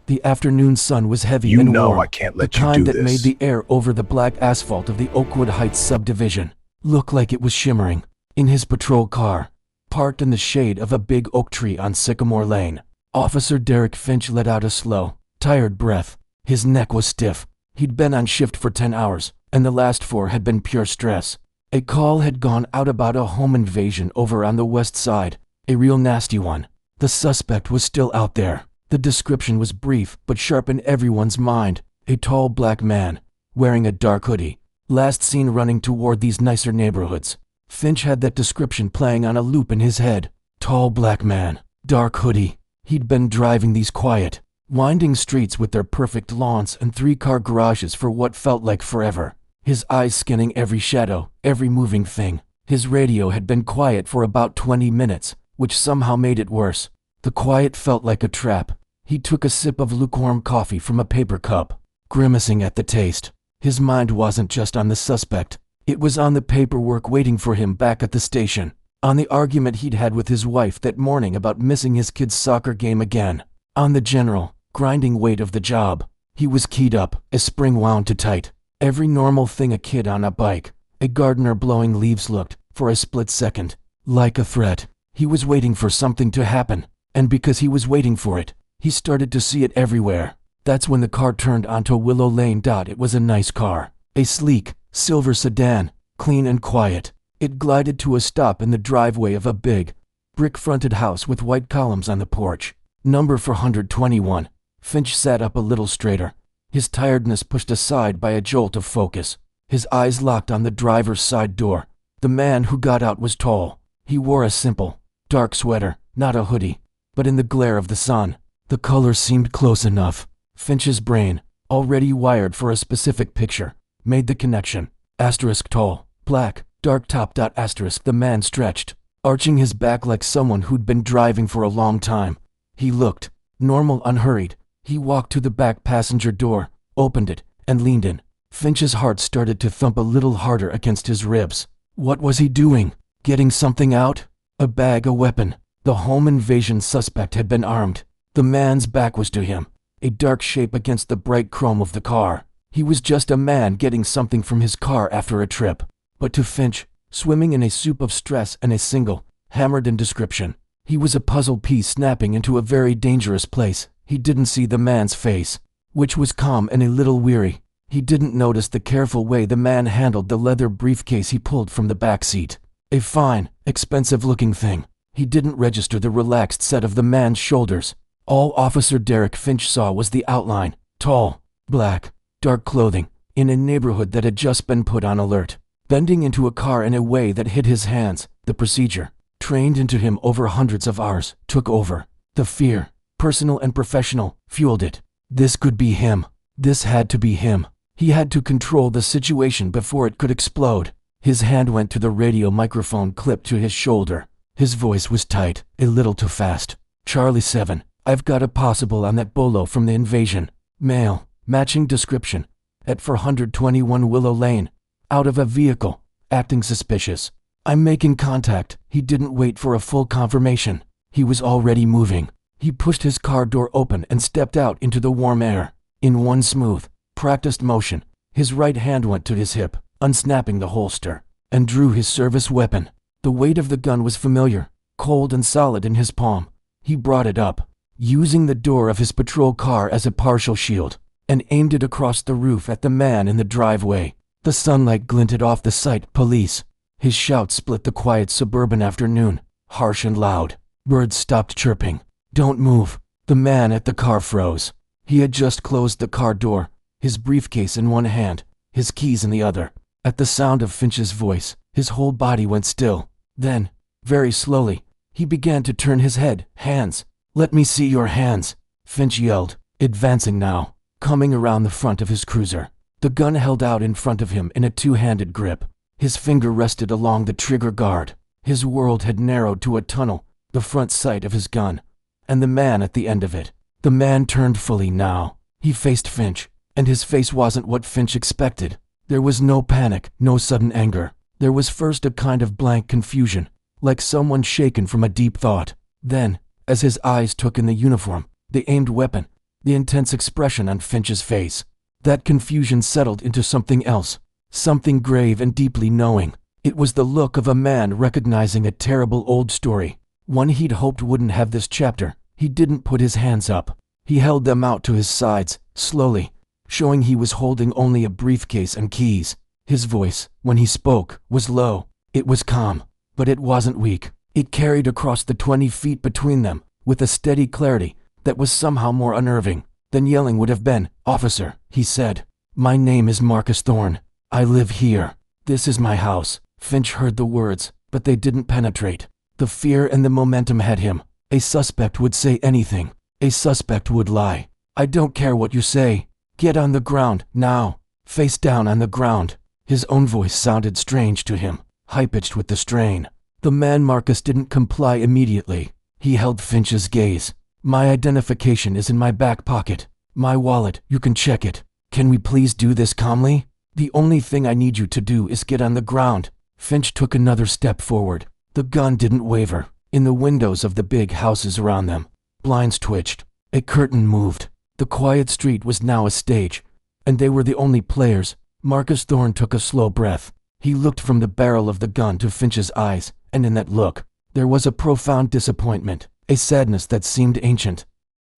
The afternoon sun was heavy You and know warm, I can't the let you kind do that made this. the air over the black asphalt of the Oakwood Heights subdivision look like it was shimmering. In his patrol car, parked in the shade of a big oak tree on Sycamore Lane, Officer Derek Finch let out a slow, tired breath. His neck was stiff. He'd been on shift for 10 hours, and the last 4 had been pure stress. A call had gone out about a home invasion over on the west side, a real nasty one. The suspect was still out there. The description was brief but sharp in everyone's mind. A tall black man, wearing a dark hoodie, last seen running toward these nicer neighborhoods. Finch had that description playing on a loop in his head. Tall black man, dark hoodie. He'd been driving these quiet, winding streets with their perfect lawns and 3-car garages for what felt like forever. His eyes scanning every shadow, every moving thing. His radio had been quiet for about 20 minutes, which somehow made it worse. The quiet felt like a trap. He took a sip of lukewarm coffee from a paper cup, grimacing at the taste. His mind wasn't just on the suspect. It was on the paperwork waiting for him back at the station, on the argument he'd had with his wife that morning about missing his kid's soccer game again, on the general, grinding weight of the job. He was keyed up, a spring wound too tight. Every normal thing a kid on a bike, a gardener blowing leaves looked, for a split second, like a threat. He was waiting for something to happen, and because he was waiting for it, he started to see it everywhere. That's when the car turned onto Willow Lane. It was a nice car, a sleek, silver sedan, clean and quiet. It glided to a stop in the driveway of a big, brick-fronted house with white columns on the porch. Number 421. Finch sat up a little straighter, his tiredness pushed aside by a jolt of focus. His eyes locked on the driver's side door. The man who got out was tall. He wore a simple, dark sweater, not a hoodie, but in the glare of the sun, the color seemed close enough. Finch's brain, already wired for a specific picture, made the connection. Asterisk tall, black, dark top. Asterisk the man stretched, arching his back like someone who'd been driving for a long time. He looked normal, unhurried. He walked to the back passenger door, opened it, and leaned in. Finch's heart started to thump a little harder against his ribs. What was he doing? Getting something out? A bag, a weapon. The home invasion suspect had been armed. The man's back was to him, a dark shape against the bright chrome of the car. He was just a man getting something from his car after a trip. But to Finch, swimming in a soup of stress and a single, hammered-in description, he was a puzzle piece snapping into a very dangerous place. He didn't see the man's face, which was calm and a little weary. He didn't notice the careful way the man handled the leather briefcase he pulled from the back seat. A fine, expensive-looking thing. He didn't register the relaxed set of the man's shoulders. All Officer Derek Finch saw was the outline, tall, black, dark clothing, in a neighborhood that had just been put on alert, bending into a car in a way that hid his hands. The procedure, trained into him over hundreds of hours, took over. The fear, personal and professional, fueled it. This could be him. This had to be him. He had to control the situation before it could explode. His hand went to the radio microphone clipped to his shoulder. His voice was tight, a little too fast. Charlie 7, I've got a possible on that bolo from the invasion. Male, matching description. At 421 Willow Lane. Out of a vehicle, acting suspicious. I'm making contact. He didn't wait for a full confirmation. He was already moving. He pushed his car door open and stepped out into the warm air. In one smooth, practiced motion, his right hand went to his hip, unsnapping the holster, and drew his service weapon. The weight of the gun was familiar, cold and solid in his palm. He brought it up, using the door of his patrol car as a partial shield, and aimed it across the roof at the man in the driveway. The sunlight glinted off the sight. Police. His shout split the quiet suburban afternoon, harsh and loud. Birds stopped chirping. Don't move. The man at the car froze. He had just closed the car door, his briefcase in one hand, his keys in the other. At the sound of Finch's voice, his whole body went still. Then, very slowly, he began to turn his head. Hands. Let me see your hands, Finch yelled, advancing now, coming around the front of his cruiser. The gun held out in front of him in a two-handed grip. His finger rested along the trigger guard. His world had narrowed to a tunnel, the front sight of his gun, and the man at the end of it. The man turned fully now. He faced Finch, and his face wasn't what Finch expected. There was no panic, no sudden anger. There was first a kind of blank confusion, like someone shaken from a deep thought. Then, as his eyes took in the uniform, the aimed weapon, the intense expression on Finch's face. That confusion settled into something else, something grave and deeply knowing. It was the look of a man recognizing a terrible old story, one he'd hoped wouldn't have this chapter. He didn't put his hands up. He held them out to his sides, slowly, showing he was holding only a briefcase and keys. His voice, when he spoke, was low. It was calm, but it wasn't weak. It carried across the 20 feet between them, with a steady clarity that was somehow more unnerving than yelling would have been. "Officer," he said, "my name is Marcus Thorne. I live here. This is my house." Finch heard the words, but they didn't penetrate. The fear and the momentum had him. A suspect would say anything. A suspect would lie. "I don't care what you say. Get on the ground, now. Face down on the ground." His own voice sounded strange to him, high-pitched with the strain. The man Marcus didn't comply immediately. He held Finch's gaze. "My identification is in my back pocket. My wallet, you can check it. Can we please do this calmly? The only thing I need you to do is get on the ground." Finch took another step forward. The gun didn't waver. In the windows of the big houses around them, blinds twitched. A curtain moved. The quiet street was now a stage, and they were the only players. Marcus Thorne took a slow breath. He looked from the barrel of the gun to Finch's eyes, and in that look, there was a profound disappointment, a sadness that seemed ancient.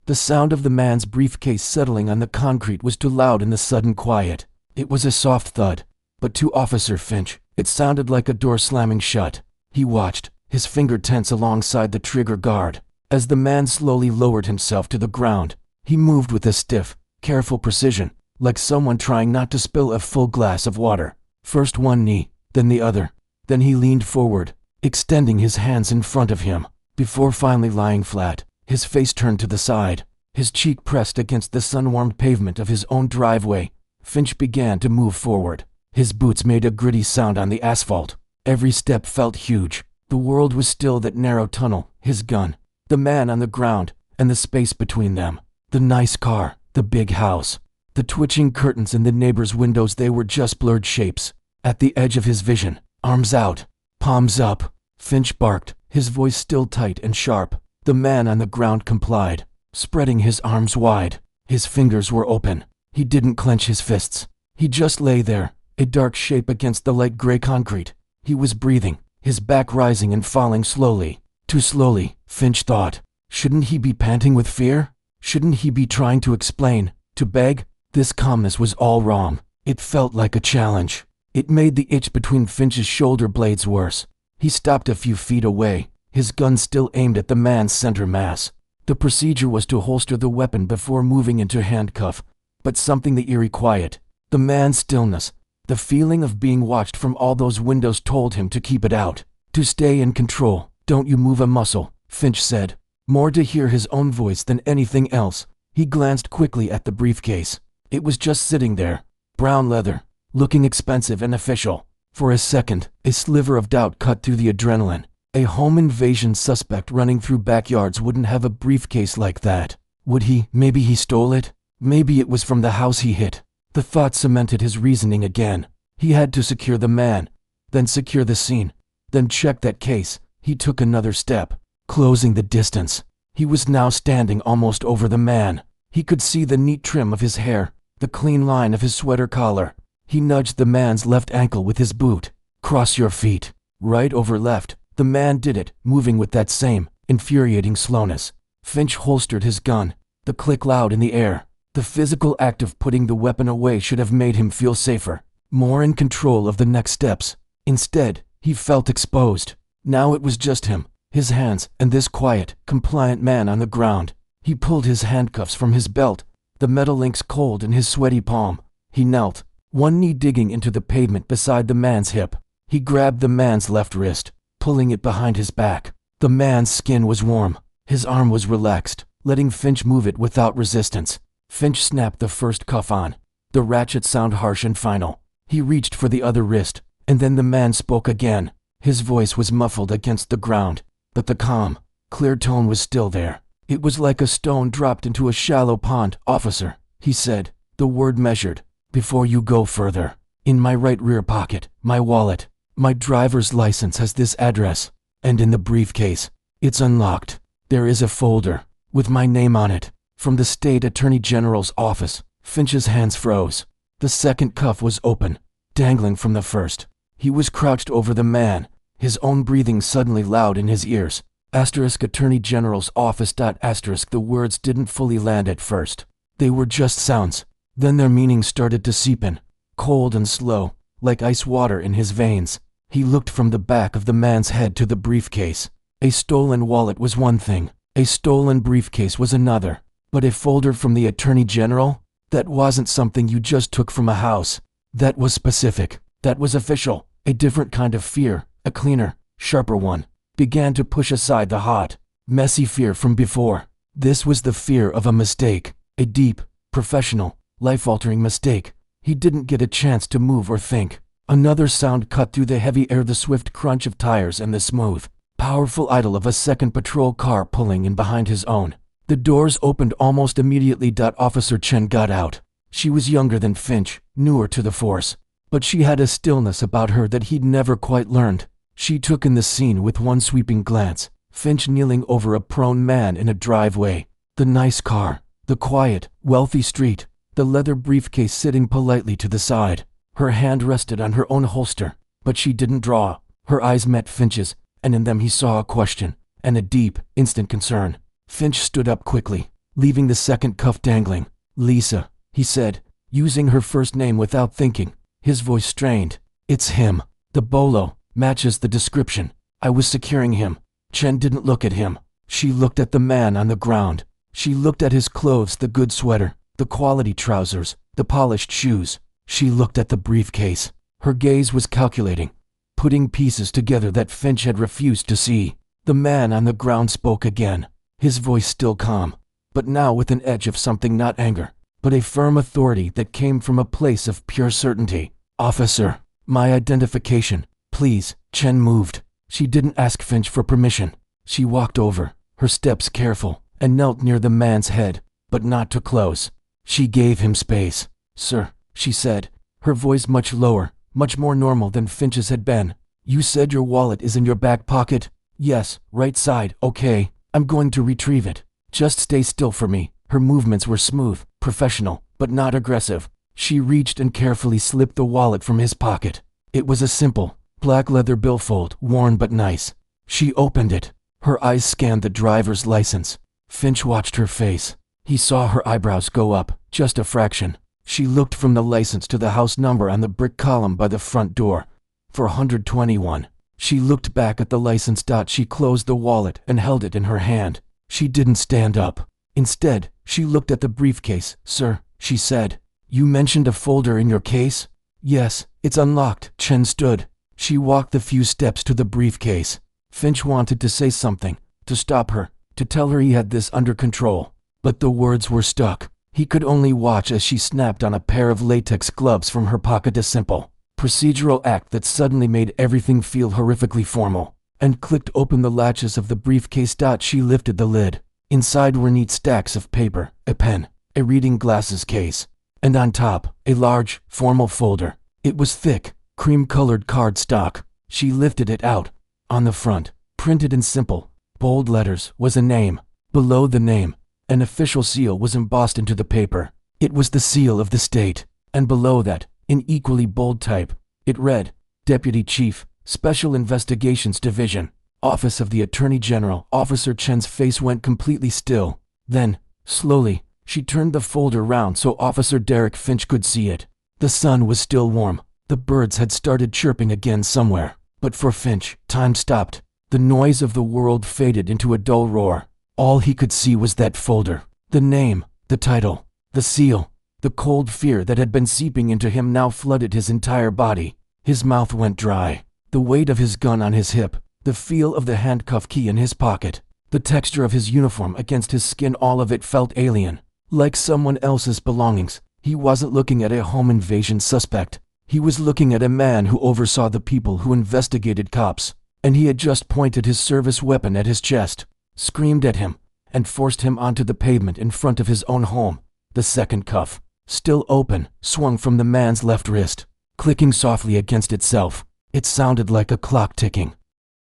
The sound of the man's briefcase settling on the concrete was too loud in the sudden quiet. It was a soft thud, but to Officer Finch, it sounded like a door slamming shut. He watched, his finger tense alongside the trigger guard. As the man slowly lowered himself to the ground, he moved with a stiff, careful precision, like someone trying not to spill a full glass of water. First one knee, then the other. Then he leaned forward, extending his hands in front of him, before finally lying flat, his face turned to the side, his cheek pressed against the sun-warmed pavement of his own driveway. Finch began to move forward. His boots made a gritty sound on the asphalt. Every step felt huge. The world was still that narrow tunnel, his gun, the man on the ground, and the space between them. The nice car, the big house, the twitching curtains in the neighbors' windows, they were just blurred shapes. At the edge of his vision, arms out, palms up, Finch barked, his voice still tight and sharp. The man on the ground complied, spreading his arms wide. His fingers were open. He didn't clench his fists. He just lay there, a dark shape against the light gray concrete. He was breathing, his back rising and falling slowly. Too slowly, Finch thought. Shouldn't he be panting with fear? Shouldn't he be trying to explain, to beg? This calmness was all wrong. It felt like a challenge. It made the itch between Finch's shoulder blades worse. He stopped a few feet away, his gun still aimed at the man's center mass. The procedure was to holster the weapon before moving into handcuff. But something, the eerie quiet, the man's stillness, the feeling of being watched from all those windows told him to keep it out, to stay in control. "Don't you move a muscle," Finch said, more to hear his own voice than anything else. He glanced quickly at the briefcase. It was just sitting there, brown leather, looking expensive and official. For a second, a sliver of doubt cut through the adrenaline. A home invasion suspect running through backyards wouldn't have a briefcase like that. Would he? Maybe he stole it? Maybe it was from the house he hit. The thought cemented his reasoning again. He had to secure the man, then secure the scene, then check that case. He took another step, closing the distance. He was now standing almost over the man. He could see the neat trim of his hair, the clean line of his sweater collar. He nudged the man's left ankle with his boot. "Cross your feet." Right over left. The man did it, moving with that same infuriating slowness. Finch holstered his gun, the click loud in the air. The physical act of putting the weapon away should have made him feel safer, more in control of the next steps. Instead, he felt exposed. Now it was just him, his hands, and this quiet, compliant man on the ground. He pulled his handcuffs from his belt, the metal links cold in his sweaty palm. He knelt, one knee digging into the pavement beside the man's hip. He grabbed the man's left wrist, pulling it behind his back. The man's skin was warm. His arm was relaxed, letting Finch move it without resistance. Finch snapped the first cuff on. The ratchet sound harsh and final. He reached for the other wrist, and then the man spoke again. His voice was muffled against the ground, but the calm, clear tone was still there. It was like a stone dropped into a shallow pond. "Officer," he said, the word measured, "before you go further, in my right rear pocket, my wallet, my driver's license has this address, and in the briefcase, it's unlocked. There is a folder with my name on it." From the state attorney general's office, Finch's hands froze. The second cuff was open, dangling from the first. He was crouched over the man, his own breathing suddenly loud in his ears. Attorney General's office. The words didn't fully land at first. They were just sounds. Then their meaning started to seep in, cold and slow, like ice water in his veins. He looked from the back of the man's head to the briefcase. A stolen wallet was one thing. A stolen briefcase was another. But a folder from the Attorney General? That wasn't something you just took from a house. That was specific. That was official. A different kind of fear, a cleaner, sharper one, began to push aside the hot, messy fear from before. This was the fear of a mistake, a deep, professional, life-altering mistake. He didn't get a chance to move or think. Another sound cut through the heavy air, the swift crunch of tires and the smooth, powerful idle of a second patrol car pulling in behind his own. The doors opened almost immediately. Officer Chen got out. She was younger than Finch, newer to the force, but she had a stillness about her that he'd never quite learned. She took in the scene with one sweeping glance. Finch kneeling over a prone man in a driveway. The nice car, the quiet, wealthy street, the leather briefcase sitting politely to the side. Her hand rested on her own holster, but she didn't draw. Her eyes met Finch's, and in them he saw a question, and a deep, instant concern. Finch stood up quickly, leaving the second cuff dangling. "Lisa," he said, using her first name without thinking. His voice strained. "It's him. The bolo matches the description. I was securing him." Chen didn't look at him. She looked at the man on the ground. She looked at his clothes, the good sweater, the quality trousers, the polished shoes. She looked at the briefcase. Her gaze was calculating, putting pieces together that Finch had refused to see. The man on the ground spoke again, his voice still calm, but now with an edge of something, not anger, but a firm authority that came from a place of pure certainty. "Officer, my identification, please." Chen moved. She didn't ask Finch for permission. She walked over, her steps careful, and knelt near the man's head, but not too close. She gave him space. "Sir," she said, her voice much lower, much more normal than Finch's had been. "You said your wallet is in your back pocket?" "Yes, right side." "Okay, I'm going to retrieve it. Just stay still for me." Her movements were smooth, professional, but not aggressive. She reached and carefully slipped the wallet from his pocket. It was a simple, black leather billfold, worn but nice. She opened it. Her eyes scanned the driver's license. Finch watched her face. He saw her eyebrows go up, just a fraction. She looked from the license to the house number on the brick column by the front door. 421. She looked back at the license. She closed the wallet and held it in her hand. She didn't stand up. Instead, she looked at the briefcase. "Sir," she said, "you mentioned a folder in your case?" "Yes, it's unlocked." Chen stood. She walked the few steps to the briefcase. Finch wanted to say something, to stop her, to tell her he had this under control. But the words were stuck. He could only watch as she snapped on a pair of latex gloves from her pocket, a simple, procedural act that suddenly made everything feel horrifically formal, and clicked open the latches of the briefcase. She lifted the lid. Inside were neat stacks of paper, a pen, a reading glasses case, and on top, a large, formal folder. It was thick, cream-colored cardstock. She lifted it out. On the front, printed in simple, bold letters, was a name. Below the name, an official seal was embossed into the paper. It was the seal of the state, and below that, in equally bold type, it read, "Deputy Chief, Special Investigations Division, Office of the Attorney General." Officer Chen's face went completely still. Then, slowly, she turned the folder round so Officer Derek Finch could see it. The sun was still warm. The birds had started chirping again somewhere. But for Finch, time stopped. The noise of the world faded into a dull roar. All he could see was that folder. The name, the title, the seal. The cold fear that had been seeping into him now flooded his entire body. His mouth went dry. The weight of his gun on his hip, the feel of the handcuff key in his pocket, the texture of his uniform against his skin, all of it felt alien, like someone else's belongings. He wasn't looking at a home invasion suspect. He was looking at a man who oversaw the people who investigated cops, and he had just pointed his service weapon at his chest, screamed at him, and forced him onto the pavement in front of his own home. The second cuff, still open, swung from the man's left wrist, clicking softly against itself. It sounded like a clock ticking.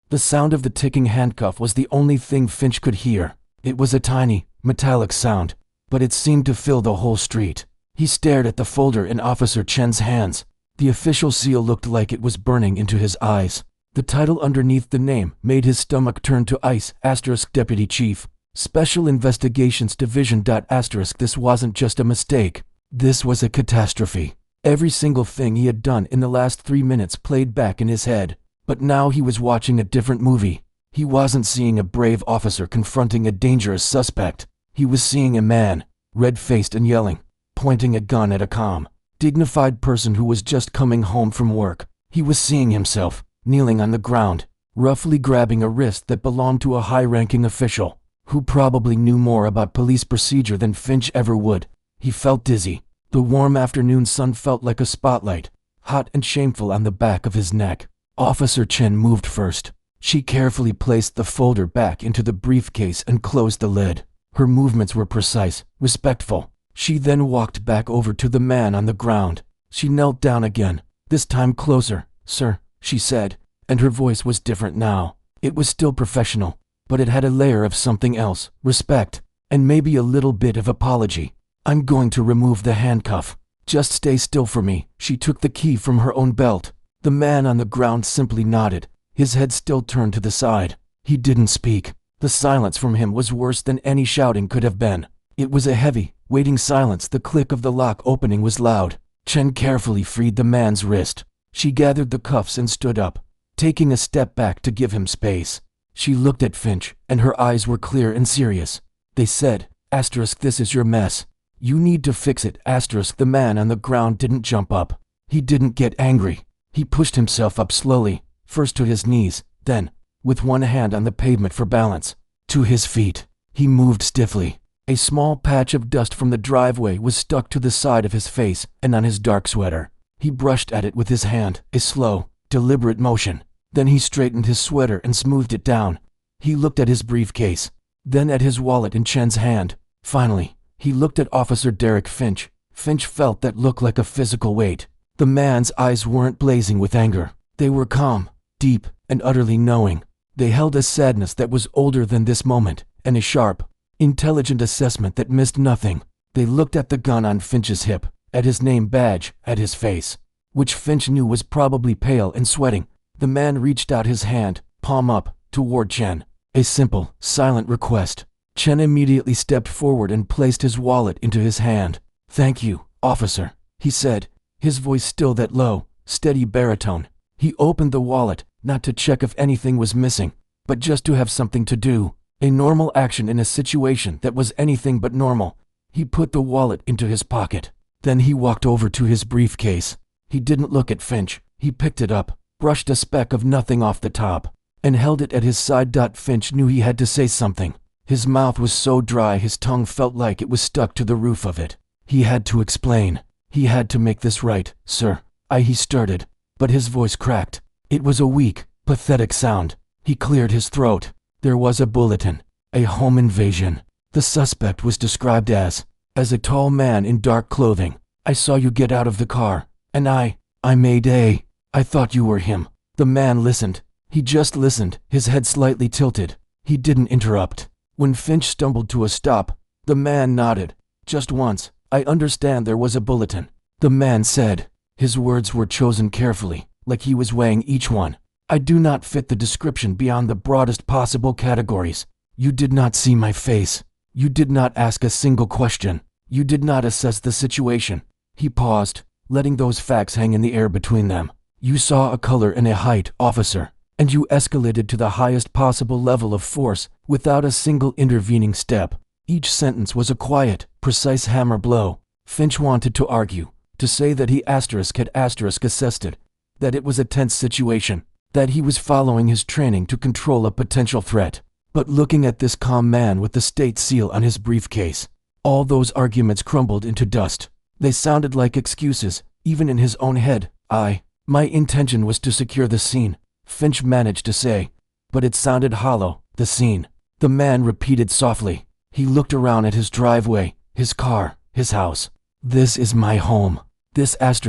The sound of the ticking handcuff was the only thing Finch could hear. It was a tiny, metallic sound, but it seemed to fill the whole street. He stared at the folder in Officer Chen's hands. The official seal looked like it was burning into his eyes. The title underneath the name made his stomach turn to ice. Deputy Chief, Special Investigations Division. This wasn't just a mistake. This was a catastrophe. Every single thing he had done in the last 3 minutes played back in his head. But now he was watching a different movie. He wasn't seeing a brave officer confronting a dangerous suspect. He was seeing a man, red-faced and yelling, pointing a gun at a calm, dignified person who was just coming home from work. He was seeing himself, kneeling on the ground, roughly grabbing a wrist that belonged to a high-ranking official, who probably knew more about police procedure than Finch ever would. He felt dizzy. The warm afternoon sun felt like a spotlight, hot and shameful on the back of his neck. Officer Chen moved first. She carefully placed the folder back into the briefcase and closed the lid. Her movements were precise, respectful. She then walked back over to the man on the ground. She knelt down again, this time closer. "Sir," she said, and her voice was different now. It was still professional, but it had a layer of something else, respect, and maybe a little bit of apology. "I'm going to remove the handcuff. Just stay still for me." She took the key from her own belt. The man on the ground simply nodded, his head still turned to the side. He didn't speak. The silence from him was worse than any shouting could have been. It was a heavy, waiting silence. The click of the lock opening was loud. Chen carefully freed the man's wrist. She gathered the cuffs and stood up, taking a step back to give him space. She looked at Finch, and her eyes were clear and serious. They said, "This is your mess. You need to fix it." The man on the ground didn't jump up. He didn't get angry. He pushed himself up slowly, first to his knees, then, with one hand on the pavement for balance, to his feet. He moved stiffly. A small patch of dust from the driveway was stuck to the side of his face and on his dark sweater. He brushed at it with his hand, a slow, deliberate motion. Then he straightened his sweater and smoothed it down. He looked at his briefcase, then at his wallet in Chen's hand. Finally, he looked at Officer Derek Finch. Finch felt that look like a physical weight. The man's eyes weren't blazing with anger. They were calm, deep, and utterly knowing. They held a sadness that was older than this moment, and a sharp, intelligent assessment that missed nothing. They looked at the gun on Finch's hip, at his name badge, at his face, which Finch knew was probably pale and sweating. The man reached out his hand, palm up, toward Chen. A simple, silent request. Chen immediately stepped forward and placed his wallet into his hand. "Thank you, officer," he said, his voice still that low, steady baritone. He opened the wallet, not to check if anything was missing, but just to have something to do. A normal action in a situation that was anything but normal. He put the wallet into his pocket. Then he walked over to his briefcase. He didn't look at Finch. He picked it up, brushed a speck of nothing off the top, and held it at his side. Finch knew he had to say something. His mouth was so dry his tongue felt like it was stuck to the roof of it. He had to explain. He had to make this right. "Sir, he started, but his voice cracked. It was a weak, pathetic sound. He cleared his throat. There was a bulletin. A home invasion. The suspect was described as a tall man in dark clothing. I saw you get out of the car, and I made I thought you were him." The man listened. He just listened, his head slightly tilted. He didn't interrupt. When Finch stumbled to a stop, the man nodded. "Just once. I understand there was a bulletin," the man said. His words were chosen carefully, like he was weighing each one. "I do not fit the description beyond the broadest possible categories. You did not see my face. You did not ask a single question. You did not assess the situation." He paused, letting those facts hang in the air between them. "You saw a color and a height, officer, and you escalated to the highest possible level of force without a single intervening step." Each sentence was a quiet, precise hammer blow. Finch wanted to argue, to say that he had assessed it, that it was a tense situation, that he was following his training to control a potential threat. But looking at this calm man with the state seal on his briefcase, all those arguments crumbled into dust. They sounded like excuses, even in his own head. My intention was to secure the scene," Finch managed to say, but it sounded hollow. "The scene," the man repeated softly. He looked around at his driveway, his car, his house. "This is my home. This is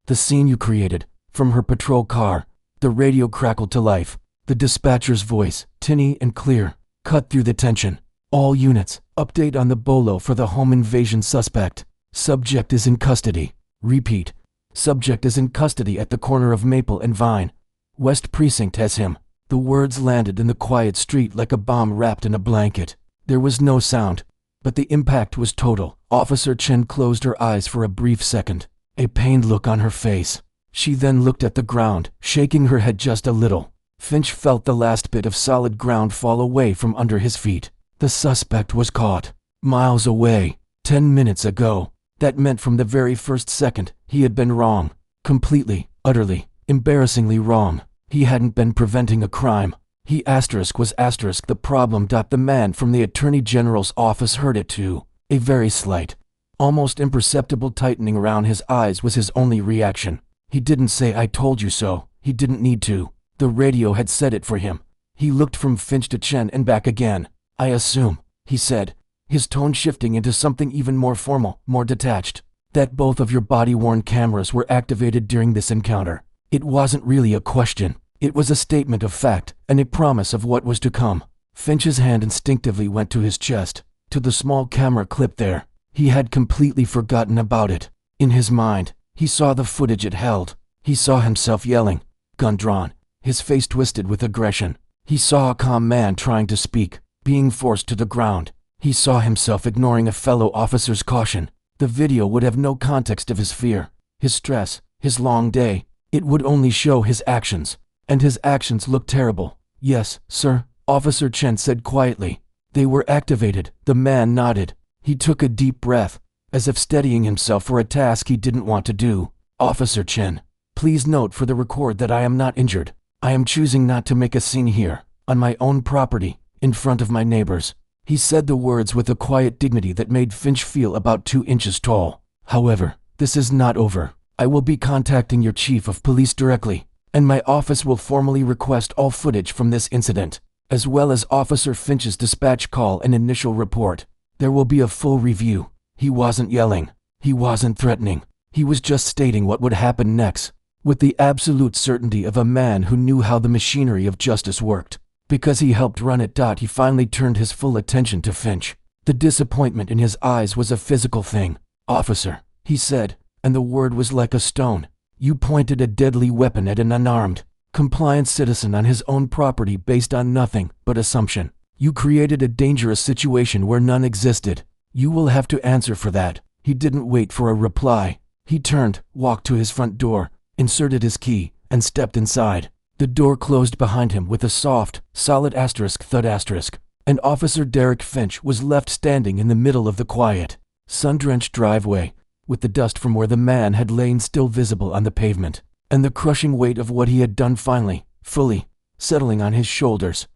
the scene you created." From her patrol car, the radio crackled to life. The dispatcher's voice, tinny and clear, cut through the tension. All units, update on the bolo for the home invasion suspect. Subject is in custody. Repeat. Subject is in custody at the corner of Maple and Vine. West Precinct has him. The words landed in the quiet street like a bomb wrapped in a blanket. There was no sound, but the impact was total. Officer Chen closed her eyes for a brief second, a pained look on her face. She then looked at the ground, shaking her head just a little. Finch felt the last bit of solid ground fall away from under his feet. The suspect was caught. Miles away. 10 minutes ago. That meant from the very first second, he had been wrong. Completely, utterly, embarrassingly wrong. He hadn't been preventing a crime. He was the problem. The man from the Attorney General's office heard it too. A very slight, almost imperceptible tightening around his eyes was his only reaction. He didn't say "I told you so." He didn't need to. The radio had said it for him. He looked from Finch to Chen and back again. "I assume," he said, his tone shifting into something even more formal, more detached, "that both of your body-worn cameras were activated during this encounter." It wasn't really a question. It was a statement of fact and a promise of what was to come. Finch's hand instinctively went to his chest, to the small camera clip there. He had completely forgotten about it. In his mind, he saw the footage it held. He saw himself yelling, gun drawn, his face twisted with aggression. He saw a calm man trying to speak, being forced to the ground. He saw himself ignoring a fellow officer's caution. The video would have no context of his fear, his stress, his long day. It would only show his actions. And his actions looked terrible. "Yes, sir," Officer Chen said quietly. "They were activated." The man nodded. He took a deep breath, as if steadying himself for a task he didn't want to do. "Officer Chen, please note for the record that I am not injured. I am choosing not to make a scene here, on my own property, in front of my neighbors." He said the words with a quiet dignity that made Finch feel about 2 inches tall. "However, this is not over. I will be contacting your chief of police directly, and my office will formally request all footage from this incident, as well as Officer Finch's dispatch call and initial report. There will be a full review." He wasn't yelling. He wasn't threatening. He was just stating what would happen next, with the absolute certainty of a man who knew how the machinery of justice worked. Because he helped run it. He finally turned his full attention to Finch. The disappointment in his eyes was a physical thing. "Officer," he said, and the word was like a stone. "You pointed a deadly weapon at an unarmed, compliant citizen on his own property based on nothing but assumption. You created a dangerous situation where none existed. You will have to answer for that." He didn't wait for a reply. He turned, walked to his front door, inserted his key, and stepped inside. The door closed behind him with a soft, solid thud, and Officer Derek Finch was left standing in the middle of the quiet, sun-drenched driveway, with the dust from where the man had lain still visible on the pavement, and the crushing weight of what he had done finally, fully, settling on his shoulders.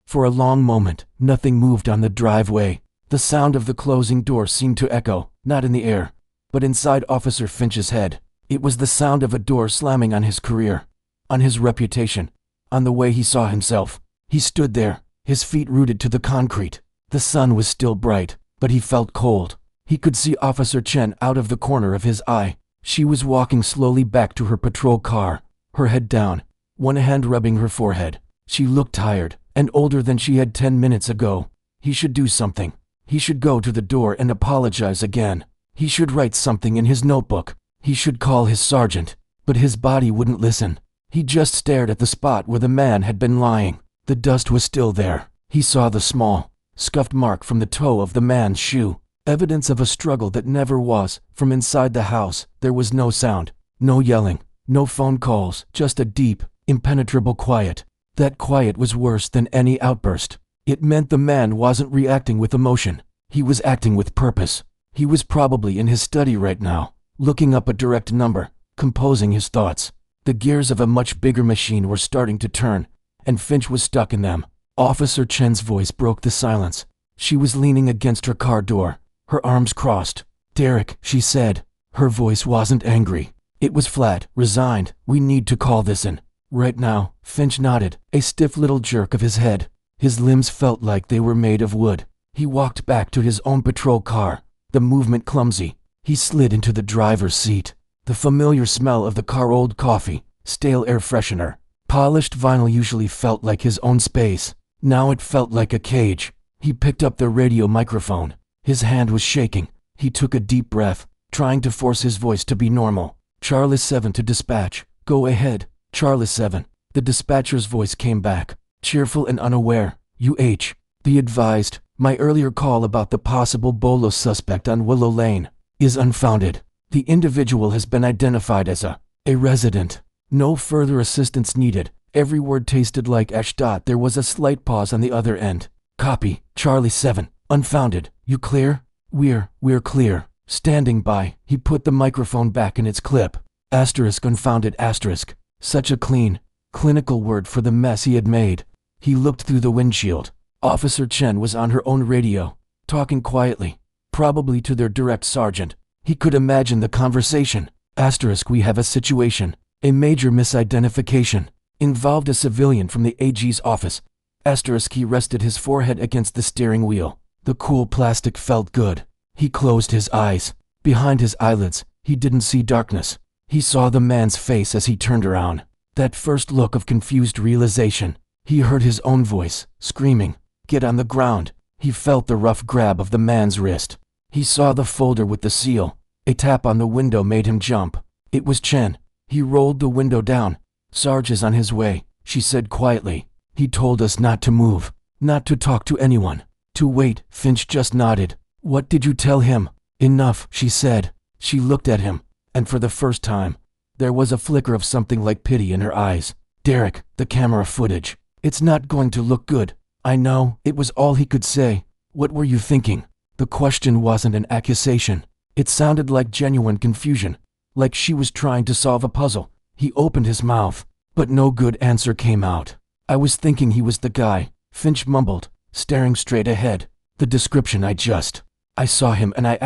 For a long moment, nothing moved on the driveway. The sound of the closing door seemed to echo, not in the air, but inside Officer Finch's head. It was the sound of a door slamming on his career, on his reputation, on the way he saw himself. He stood there, his feet rooted to the concrete. The sun was still bright, but he felt cold. He could see Officer Chen out of the corner of his eye. She was walking slowly back to her patrol car, her head down, one hand rubbing her forehead. She looked tired, and older than she had 10 minutes ago. He should do something. He should go to the door and apologize again. He should write something in his notebook. He should call his sergeant, but his body wouldn't listen. He just stared at the spot where the man had been lying. The dust was still there. He saw the small, scuffed mark from the toe of the man's shoe, evidence of a struggle that never was. From inside the house, there was no sound, no yelling, no phone calls, just a deep, impenetrable quiet. That quiet was worse than any outburst. It meant the man wasn't reacting with emotion. He was acting with purpose. He was probably in his study right now, looking up a direct number, composing his thoughts. The gears of a much bigger machine were starting to turn, and Finch was stuck in them. Officer Chen's voice broke the silence. She was leaning against her car door, her arms crossed. "Derek," she said. Her voice wasn't angry. It was flat, resigned. "We need to call this in. Right now." Finch nodded, a stiff little jerk of his head. His limbs felt like they were made of wood. He walked back to his own patrol car, the movement clumsy. He slid into the driver's seat. The familiar smell of the car, old coffee, stale air freshener, polished vinyl usually felt like his own space. Now it felt like a cage. He picked up the radio microphone. His hand was shaking. He took a deep breath, trying to force his voice to be normal. Charlie 7 to dispatch. Go ahead, Charlie 7. The dispatcher's voice came back, cheerful and unaware. UH. Be advised, my earlier call about the possible bolo suspect on Willow Lane is unfounded. The individual has been identified as a resident. No further assistance needed. Every word tasted like ash. There was a slight pause on the other end. Copy, Charlie 7. Unfounded. You clear? We're clear. Standing by, he put the microphone back in its clip. Asterisk unfounded asterisk. Such a clean, clinical word for the mess he had made. He looked through the windshield. Officer Chen was on her own radio, talking quietly, probably to their direct sergeant. He could imagine the conversation. Asterisk we have a situation. A major misidentification. Involved a civilian from the AG's office. Asterisk he rested his forehead against the steering wheel. The cool plastic felt good. He closed his eyes. Behind his eyelids, he didn't see darkness. He saw the man's face as he turned around. That first look of confused realization. He heard his own voice, screaming, "Get on the ground." He felt the rough grab of the man's wrist. He saw the folder with the seal. A tap on the window made him jump. It was Chen. He rolled the window down. "Sarge is on his way," she said quietly. "He told us not to move, not to talk to anyone, to wait." Finch just nodded. "What did you tell him?" "Enough," she said. She looked at him, and for the first time, there was a flicker of something like pity in her eyes. "Derek, the camera footage. It's not going to look good." "I know," it was all he could say. "What were you thinking?" The question wasn't an accusation. It sounded like genuine confusion, like she was trying to solve a puzzle. He opened his mouth, but no good answer came out. "I was thinking he was the guy," Finch mumbled, staring straight ahead. "The description I saw him and I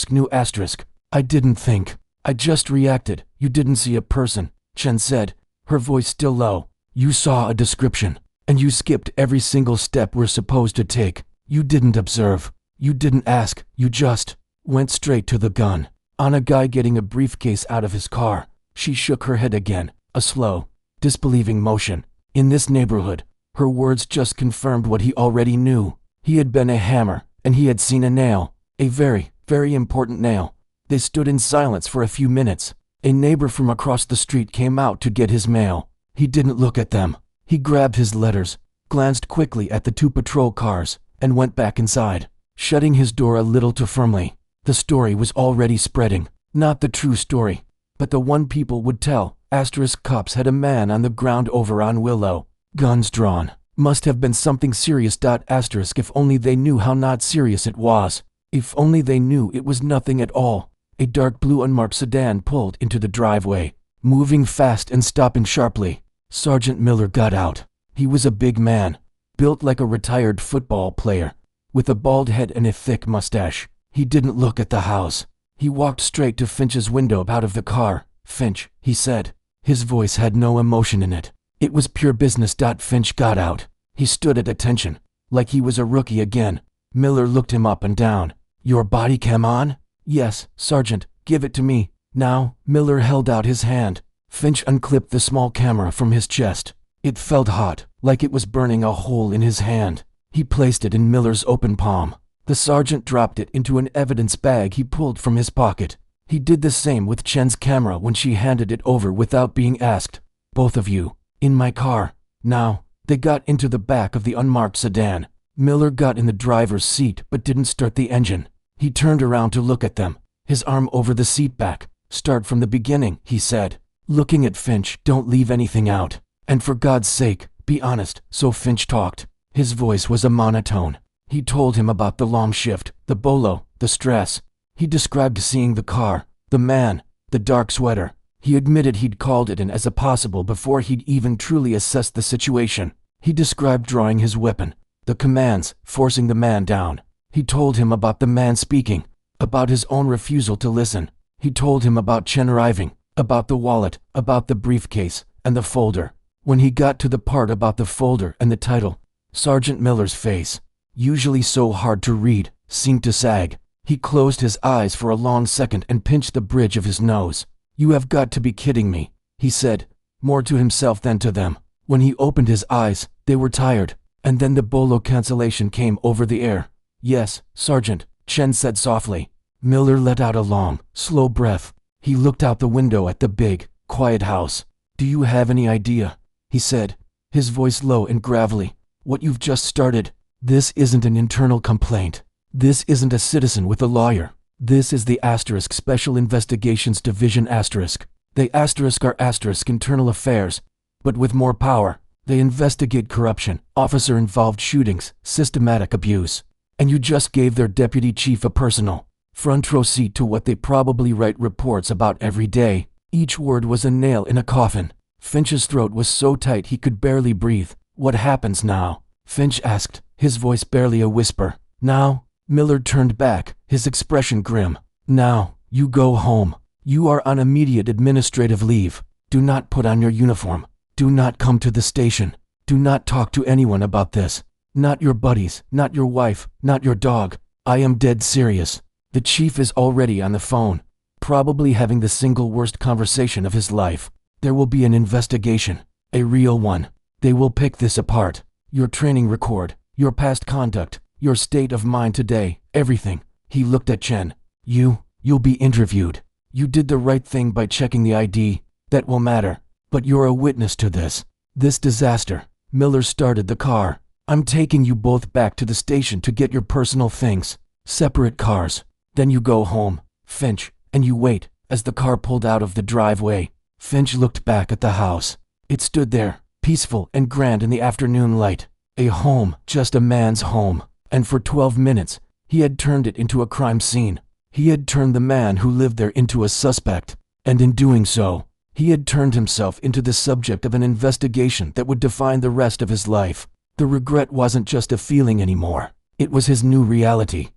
knew I didn't think. I just reacted." "You didn't see a person," Chen said, her voice still low. "You saw a description, and you skipped every single step we're supposed to take. You didn't observe. You didn't ask. You just went straight to the gun. On a guy getting a briefcase out of his car." She shook her head again, a slow, disbelieving motion. In this neighborhood, her words just confirmed what he already knew. He had been a hammer, and he had seen a nail. A very, very important nail. They stood in silence for a few minutes. A neighbor from across the street came out to get his mail. He didn't look at them. He grabbed his letters, glanced quickly at the 2 patrol cars, and went back inside, shutting his door a little too firmly. The story was already spreading. Not the true story, but the one people would tell. Asterisk cops had a man on the ground over on Willow. Guns drawn. Must have been something serious. Asterisk if only they knew how not serious it was. If only they knew it was nothing at all. A dark blue unmarked sedan pulled into the driveway, moving fast and stopping sharply. Sergeant Miller got out. He was a big man, built like a retired football player, with a bald head and a thick mustache. He didn't look at the house. He walked straight to Finch's window out of the car. "Finch," he said. His voice had no emotion in it. It was pure business. Finch got out. He stood at attention, like he was a rookie again. Miller looked him up and down. "Your body cam on?" "Yes, Sergeant, give it to me." "Now." Miller held out his hand. Finch unclipped the small camera from his chest. It felt hot, like it was burning a hole in his hand. He placed it in Miller's open palm. The sergeant dropped it into an evidence bag he pulled from his pocket. He did the same with Chen's camera when she handed it over without being asked. "Both of you, in my car, now." They got into the back of the unmarked sedan. Miller got in the driver's seat but didn't start the engine. He turned around to look at them, his arm over the seat back. "Start from the beginning," he said, looking at Finch. "Don't leave anything out. And for God's sake, be honest." So Finch talked. His voice was a monotone. He told him about the long shift, the bolo, the stress. He described seeing the car, the man, the dark sweater. He admitted he'd called it in as a possible before he'd even truly assessed the situation. He described drawing his weapon, the commands, forcing the man down. He told him about the man speaking, about his own refusal to listen. He told him about Chen arriving, about the wallet, about the briefcase, and the folder. When he got to the part about the folder and the title, Sergeant Miller's face, usually so hard to read, seemed to sag. He closed his eyes for a long second and pinched the bridge of his nose. "You have got to be kidding me," he said, more to himself than to them. When he opened his eyes, they were tired, And then the bolo cancellation came over the air. Yes, Sergeant, Chen said softly. Miller let out a long, slow breath. He looked out the window at the big, quiet house. Do you have any idea? He said, his voice low and gravelly. What you've just started. This isn't an internal complaint. This isn't a citizen with a lawyer. This is the * Special Investigations Division *. They * internal affairs, but with more power. They investigate corruption, officer-involved shootings, systematic abuse. And you just gave their deputy chief a personal, front row seat to what they probably write reports about every day. Each word was a nail in a coffin. Finch's throat was so tight he could barely breathe. What happens now? Finch asked, his voice barely a whisper. Now? Miller turned back, his expression grim. Now, you go home. You are on immediate administrative leave. Do not put on your uniform. Do not come to the station. Do not talk to anyone about this. Not your buddies, not your wife, not your dog. I am dead serious. The chief is already on the phone, probably having the single worst conversation of his life. There will be an investigation, a real one. They will pick this apart. Your training record, your past conduct, your state of mind today, everything. He looked at Chen. You'll be interviewed. You did the right thing by checking the ID. That will matter. But you're a witness to this disaster. Miller started the car. I'm taking you both back to the station to get your personal things. Separate cars. Then you go home, Finch, and you wait. As the car pulled out of the driveway, Finch looked back at the house. It stood there, peaceful and grand in the afternoon light. A home, just a man's home. And for 12 minutes, he had turned it into a crime scene. He had turned the man who lived there into a suspect. And in doing so, he had turned himself into the subject of an investigation that would define the rest of his life. The regret wasn't just a feeling anymore. It was his new reality.